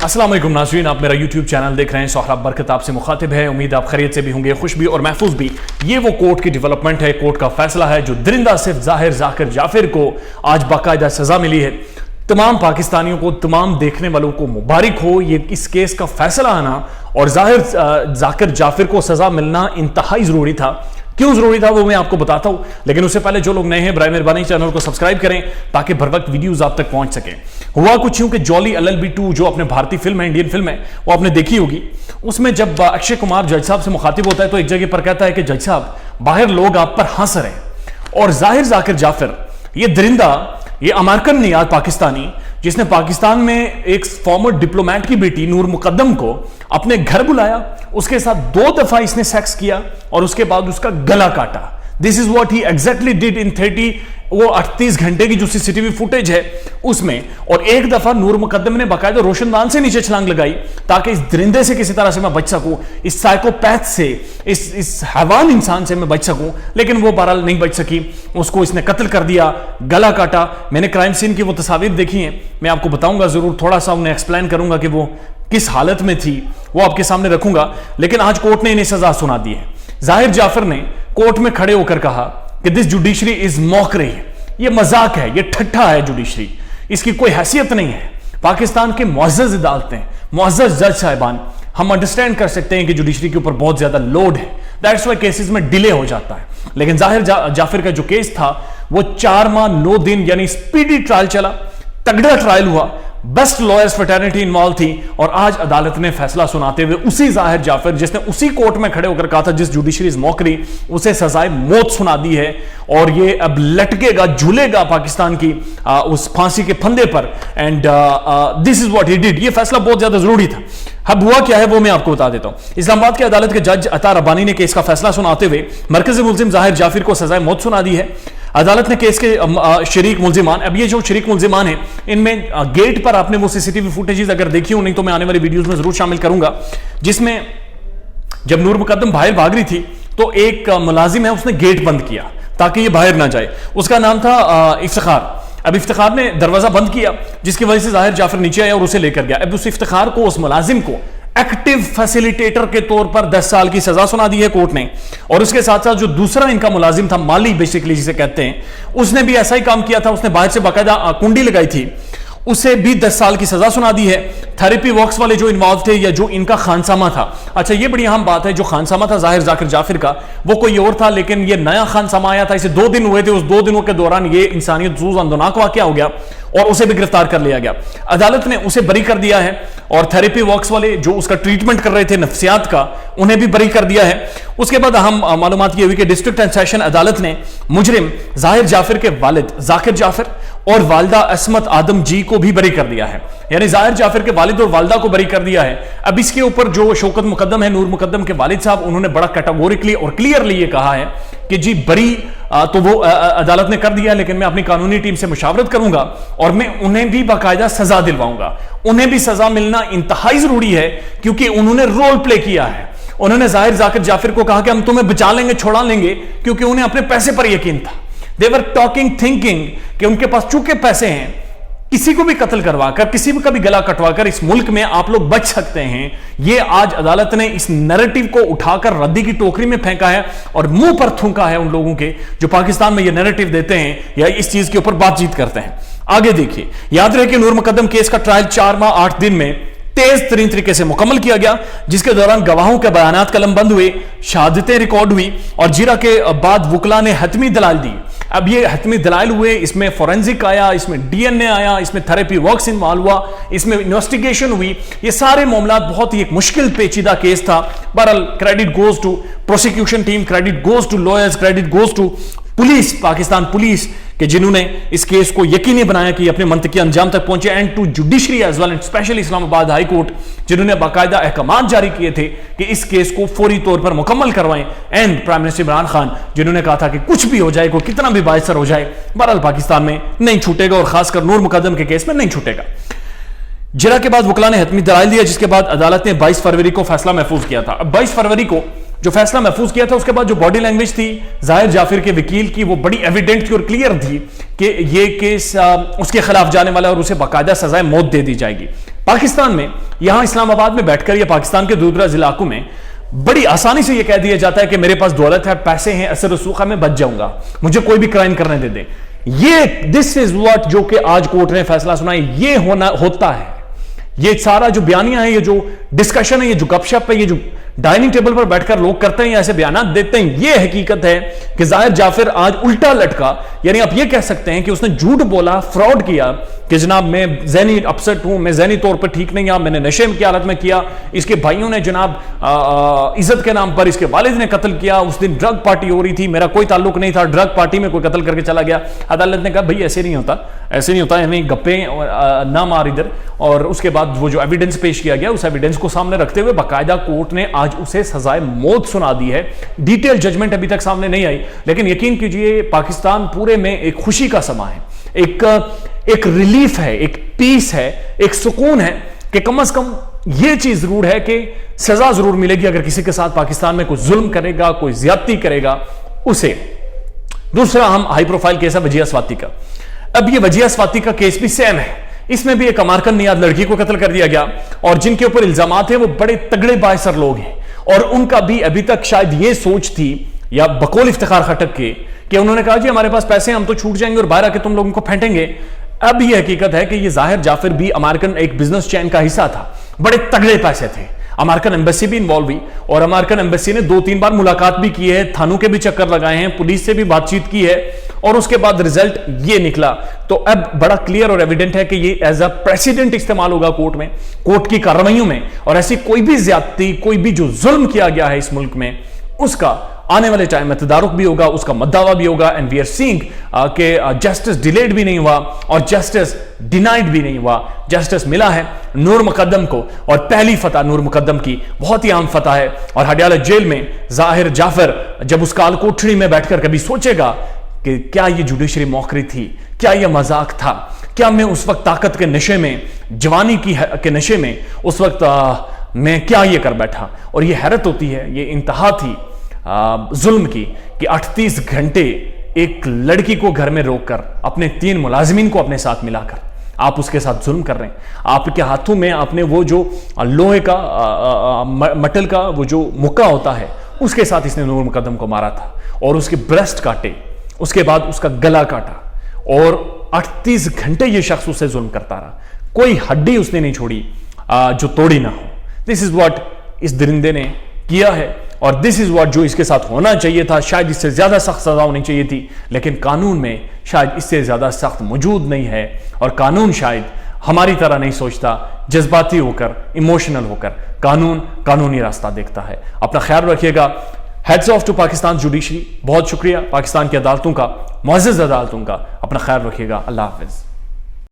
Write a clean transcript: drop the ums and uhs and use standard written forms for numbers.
अस्सलाम वालेकुम नाज़रीन, आप मेरा YouTube चैनल देख रहे हैं। सोहराब बरकत आपसे मुखातिब है। उम्मीद आप खैरियत से भी होंगे, खुश भी और महफूज भी। ये वो कोर्ट की डेवलपमेंट है, कोर्ट का फैसला है जो दरिंदा सिर्फ ज़ाहिर ज़ाकिर जाफिर को आज बाकायदा सज़ा मिली है। तमाम पाकिस्तानियों को, तमाम देखने वालों को मुबारक हो। ये इस केस का फैसला आना और ज़ाहिर ज़ाकिर जाफिर को सज़ा मिलना इंतहाई ज़रूरी था। क्यों जरूरी था वो मैं आपको बताता हूं, लेकिन उससे पहले जो लोग नए हैं, बराए मेहरबानी चैनल को सब्सक्राइब करें ताकि बर वक्त वीडियोस आप तक पहुंच सके। हुआ कुछ यूं कि जॉली LLB 2 जो अपने भारतीय फिल्म है, इंडियन फिल्म है, वो आपने देखी होगी। उसमें जब अक्षय कुमार जज साहब से मुखातिब होता है तो एक जगह पर कहता है कि जज साहब, बाहर लोग आप पर हंस रहे हैं। और जाहिर जाकिर जाफिर, ये दरिंदा, ये अमेरिकन नियाज पाकिस्तानी, जिसने पाकिस्तान में एक फॉर्मर डिप्लोमेट की बेटी नूर मुकद्दम को अपने घर बुलाया, उसके साथ 2 दफा इसने सेक्स किया और उसके बाद उसका गला काटा। This is what he exactly did in 38 घंटे की जो सीसीटीवी फुटेज है उसमें। और एक दफा नूर मुकद्दम ने बाकायदा रोशनदान से नीचे छलांग लगाई ताकि इस दरिंदे से किसी तरह से मैं बच सकूं, इस साइकोपैथ से, इस हैवान इंसान से मैं बच सकूं। लेकिन वो बहरहाल नहीं बच सकी, उसको इसने कत्ल कर दिया, गला काटा। मैंने क्राइम सीन की वो तस्वीर देखी है, मैं आपको बताऊंगा जरूर, थोड़ा सा उन्हें एक्सप्लेन करूंगा कि वो किस हालत में थी, वो आपके सामने रखूंगा। लेकिन आज कोर्ट ने इन्हें सजा सुना दी है। जाहिर जाफिर ने कोर्ट में खड़े होकर कहा कि दिस जुडिशरी इज मॉकरी, ये मजाक है, ये ठट्ठा है जुडिशरी, इसकी कोई हैसियत नहीं है। पाकिस्तान के मुअज़्ज़ज़ अदालतें, मुअज़्ज़ज़ जज साहिबान, हम अंडरस्टैंड कर सकते हैं कि जुडिशरी के ऊपर बहुत ज्यादा लोड है, दैट्स व्हाई केसेस में डिले हो जाता है। लेकिन जाहिर जाफिर का जो केस था वो 4 माह 9 दिन यानी स्पीडी ट्रायल चला, तगड़ा ट्रायल हुआ, बेस्ट लॉयर्स फ्रेटर्निटी इन्वॉल्व थी। और आज अदालत ने फैसला सुनाते हुए उसी जाहिर जाफिर, जिसने उसी कोर्ट में खड़े होकर कहा था जिस जुडिशरी इज मॉकरी, उसे सजाए मौत सुना दी है। और ये अब लटकेगा, झूलेगा पाकिस्तान की उस फांसी के फंदे पर। And this is what he did. ये फैसला बहुत ज्यादा जरूरी था। अब हुआ क्या है वो मैं आपको बता देता हूं। इस्लामाबाद की अदालत के जज अता रब्बानी ने केस का फैसला सुनाते हुए मरकजी मुल्जिम जाहिर जाफिर को सजाए मौत सुना दी है। अदालत ने केस के शरीक मुल्जिमान, अब ये जो शरीक मुल्जिमान हैं, इनमें गेट पर आपने वो सीसीटीवी फुटेजेस अगर देखी हो, नहीं तो मैं आने वाली वीडियोस में जरूर शामिल करूंगा, जिसमें जब नूर मुकद्दम बाहर भाग रही थी तो एक मुलाजिम है, उसने गेट बंद किया ताकि ये बाहर ना जाए। उसका नाम था इफ्तिखार। अब इफ्तिखार ने दरवाजा बंद किया, जिसकी वजह से जाहिर जाफिर नीचे आया और उसे लेकर गया। अब उस इफ्तिखार को, उस मुलाजिम को एक्टिव फैसिलिटेटर के तौर पर 10 साल की सजा सुना दी है कोर्ट ने। और उसके साथ साथ जो दूसरा इनका मुलाजिम था, माली बेसिकली जिसे कहते हैं, उसने भी ऐसा ही काम किया था। उसने बाहर से बाकायदा कुंडी लगाई थी, उसे भी 10 साल की सजा सुना दी है। थेरेपी वर्क्स वाले जो इन्वॉल्व थे या जो इनका खानसामा था, अच्छा ये बड़ी अहम बात है, जो खानसामा था जाहिर जाकिर जाफिर का, वो कोई और था, लेकिन ये नया खानसामा आया था। इसे 2 दिन हुए थे, उस 2 दिनों के दौरान ये इंसानियत जूज़ अंदोनाक वाक़या हो गया और उसे भी गिरफ्तार कर लिया गया। अदालत ने उसे बरी कर दिया है और थेरेपी वर्क्स वाले जो उसका ट्रीटमेंट कर रहे थे नफ्सियात का, उन्हें भी बरी कर दिया है। उसके बाद अहम मालूमात ये हुई कि डिस्ट्रिक्ट एंड सेशन अदालत ने मुजरिम जाहिर जाफिर के वालिद जाकिर जाफिर और वालदा असमत आदम जी को भी बरी कर दिया है। यानी जाहिर जाफिर के वालिद और वालदा को बरी कर दिया है। अब इसके ऊपर जो शौकत मुकद्दम है, नूर मुकद्दम के वालिद साहब, उन्होंने बड़ा कैटेगोरिकली और क्लियरली ये कहा है कि जी बरी तो वो अदालत ने कर दिया, लेकिन मैं अपनी कानूनी टीम से मुशावरत करूंगा और मैं उन्हें भी बाकायदा सजा दिलवाऊंगा। उन्हें भी सजा मिलना इंतहाई जरूरी है क्योंकि उन्होंने रोल प्ले किया है। उन्होंने जाहिर जाकिर जाफिर को कहा कि हम तुम्हें बचा लेंगे, छोड़ा लेंगे, क्योंकि उन्हें अपने पैसे पर यकीन था। दे वर टॉकिंग थिंकिंग कि उनके पास चूंकि पैसे हैं, किसी को भी कत्ल करवाकर, किसी का भी गला कटवाकर इस मुल्क में आप लोग बच सकते हैं। ये आज अदालत ने इस नैरेटिव को उठाकर रद्दी की टोकरी में फेंका है और मुंह पर थूका है उन लोगों के जो पाकिस्तान में ये नैरेटिव देते हैं या इस चीज के ऊपर बातचीत करते हैं। आगे देखिए, याद रहे कि नूर मुकद्दम केस का ट्रायल 4 माह 8 दिन में तेज तरीन तरीके से मुकम्मल किया गया, जिसके दौरान गवाहों के बयानात कलमबंद हुए, शहादतें रिकॉर्ड हुई और जिरा के बाद वकला ने हतमी दलाल दी। अब ये हतमी दलाइल हुए, इसमें फोरेंसिक आया, इसमें DNA आया, इसमें थेरेपी वर्क्स इन्वॉल्व हुआ, इसमें इन्वेस्टिगेशन हुई। ये सारे मामला बहुत ही एक मुश्किल पेचीदा केस था। बहरहाल credit goes to prosecution team, credit goes to lawyers, credit goes to police, Pakistan police के जिन्होंने इस केस को यकीनी बनाया कि अपने मंतकी अंजाम तक पहुंचे, and to judiciary as well, and specially Islamabad high court जिन्होंने बाकायदा अहकाम जारी किए थे कि इस केस को फौरी तौर पर मुकम्मल करवाएं, and prime minister Imran Khan जिन्होंने कहा था कि कुछ भी हो जाए, कोई कितना भी बाइसर हो जाए, बहरहाल पाकिस्तान में नहीं छूटेगा और खासकर नूर मुकद्दम के केस में नहीं छूटेगा। जिरा के बाद वकला ने हतमी दलाइल दिया, जिसके बाद अदालत ने 22 फरवरी को फैसला महफूज किया था। अब 22 फरवरी को جو فیصلہ محفوظ کیا تھا اس کے بعد جو باڈی لینگویج تھی ظاہر جعفر کے وکیل کی وہ بڑی ایویڈنٹ تھی اور کلیئر تھی کہ یہ کیس اس کے خلاف جانے والا اور اسے باقاعدہ سزائے موت دے دی جائے گی. پاکستان میں یہاں اسلام آباد میں بیٹھ کر یا پاکستان کے دور دراز علاقوں میں بڑی آسانی سے یہ کہہ دیا جاتا ہے کہ میرے پاس دولت ہے، پیسے ہیں، اثر رسوخ ہے، میں بچ جاؤں گا، مجھے کوئی بھی کرائم کرنے دے دیں. یہ دس از واٹ جو کہ آج کورٹ نے فیصلہ سنا ہے یہ ہوتا ہے. یہ سارا جو بیانیاں ہیں، یہ جو ڈسکشن ہے، یہ جو گپ شپ ہے، یہ جو ڈائننگ ٹیبل پر بیٹھ کر لوگ کرتے ہیں یا ایسے بیانات دیتے ہیں، یہ حقیقت ہے کہ ظاہر جعفر آج الٹا لٹکا. یعنی آپ یہ کہہ سکتے ہیں کہ اس نے جھوٹ بولا، فراڈ کیا کہ جناب میں ذہنی اپسٹ ہوں، میں ذہنی طور پر ٹھیک نہیں ہوں، میں نے نشے کی حالت میں کیا، اس کے بھائیوں نے جناب عزت کے نام پر اس کے والد نے قتل کیا، اس دن ڈرگ پارٹی ہو رہی تھی، میرا کوئی تعلق نہیں تھا، ڈرگ پارٹی میں کوئی قتل کر کے چلا گیا. عدالت نے کہا بھائی ایسے نہیں ہوتا، ایسے نہیں ہوتا، یعنی گپیں نہ مار ادھر. اور اس کے بعد وہ جو ایویڈنس پیش کیا گیا اس ایویڈنس کو سامنے رکھتے ہوئے باقاعدہ کورٹ نے آج اسے سزائے موت سنا دی ہے. ڈیٹیل ججمنٹ ابھی تک سامنے نہیں آئی، لیکن یقین کیجئے پاکستان پورے میں ایک خوشی کا سما ہے، ایک ریلیف ہے، ایک پیس ہے، ایک سکون ہے کہ کم از کم یہ چیز ضرور ہے کہ سزا ضرور ملے گی اگر کسی کے ساتھ پاکستان میں کوئی ظلم کرے گا، کوئی زیادتی کرے گا اسے. دوسرا اہم ہائی پروفائل کیس ہے وجیہہ سواتی کا. اب یہ وجیہہ سواتی کا کیس بھی سیم ہے. اس میں بھی ایک امارکن نیاد لڑکی کو قتل کر دیا گیا اور جن کے اوپر الزامات ہیں وہ بڑے تگڑے بااثر لوگ ہیں اور ان کا بھی ابھی تک شاید یہ سوچ تھی یا بقول افتخار خٹک کے کہ انہوں نے کہا جی ہمارے پاس پیسے ہیں ہم تو چھوٹ جائیں گے اور باہر آ کے تم لوگوں کو پھینٹیں گے. اب یہ حقیقت ہے کہ یہ ظاہر جعفر بھی امریکن ایک بزنس چین کا حصہ تھا، بڑے تگڑے پیسے تھے. امریکن ایمبیسی بھی انوالو ہوئی اور امریکن ایمبیسی نے 2-3 بار ملاقات بھی کی ہے، تھانوں کے بھی چکر لگائے ہیں، پولیس سے بھی بات چیت کی ہے اور اس کے بعد رزلٹ یہ نکلا. تو اب بڑا کلیئر اور ایویڈنٹ ہے کہ یہ ایز اے پریسیڈنٹ استعمال ہوگا کورٹ میں، کورٹ کی کارروائیوں میں، اور ایسی کوئی بھی زیادتی، کوئی بھی جو ظلم کیا گیا ہے اس ملک میں اس کا آنے والے ٹائم میں تدارک بھی ہوگا، اس کا مدعا بھی ہوگا. اینڈ وی آر سینگ کہ جسٹس ڈیلیڈ بھی نہیں ہوا اور جسٹس ڈینائڈ بھی نہیں ہوا. جسٹس ملا ہے نور مقدم کو اور پہلی فتح نور مقدم کی بہت ہی عام فتح ہے. اور ہڈیالہ جیل میں ظاہر جعفر جب اس کال کوٹھڑی میں بیٹھ کر کبھی سوچے گا کہ کیا یہ جوڈیشری موقری تھی، کیا یہ مذاق تھا، کیا میں اس وقت طاقت کے نشے میں، جوانی کے نشے میں اس وقت میں کیا یہ کر بیٹھا. اور یہ حیرت ہوتی ہے، یہ انتہا تھی ظلم کی کہ 38 گھنٹے ایک لڑکی کو گھر میں روک کر اپنے 3 ملازمین کو اپنے ساتھ ملا کر آپ اس کے ساتھ ظلم کر رہے ہیں. آپ کے ہاتھوں میں آپ نے وہ جو لوہے کا مٹل کا وہ جو مکہ ہوتا ہے اس کے ساتھ اس نے نور مقدم کو مارا تھا اور اس کے بریسٹ کاٹے، اس کے بعد اس کا گلا کاٹا اور 38 گھنٹے یہ شخص اسے ظلم کرتا رہا. کوئی ہڈی اس نے نہیں چھوڑی جو توڑی نہ ہو. دس از واٹ اس درندے نے کیا ہے اور دس از واٹ جو اس کے ساتھ ہونا چاہیے تھا. شاید اس سے زیادہ سخت سزا ہونی چاہیے تھی لیکن قانون میں شاید اس سے زیادہ سخت موجود نہیں ہے اور قانون شاید ہماری طرح نہیں سوچتا، جذباتی ہو کر، ایموشنل ہو کر قانون قانونی راستہ دیکھتا ہے. اپنا خیال رکھیے گا. Heads off to Pakistan judiciary. بہت شکریہ پاکستان کی عدالتوں کا، معزز عدالتوں کا. اپنا خیال رکھیے گا. اللہ حافظ.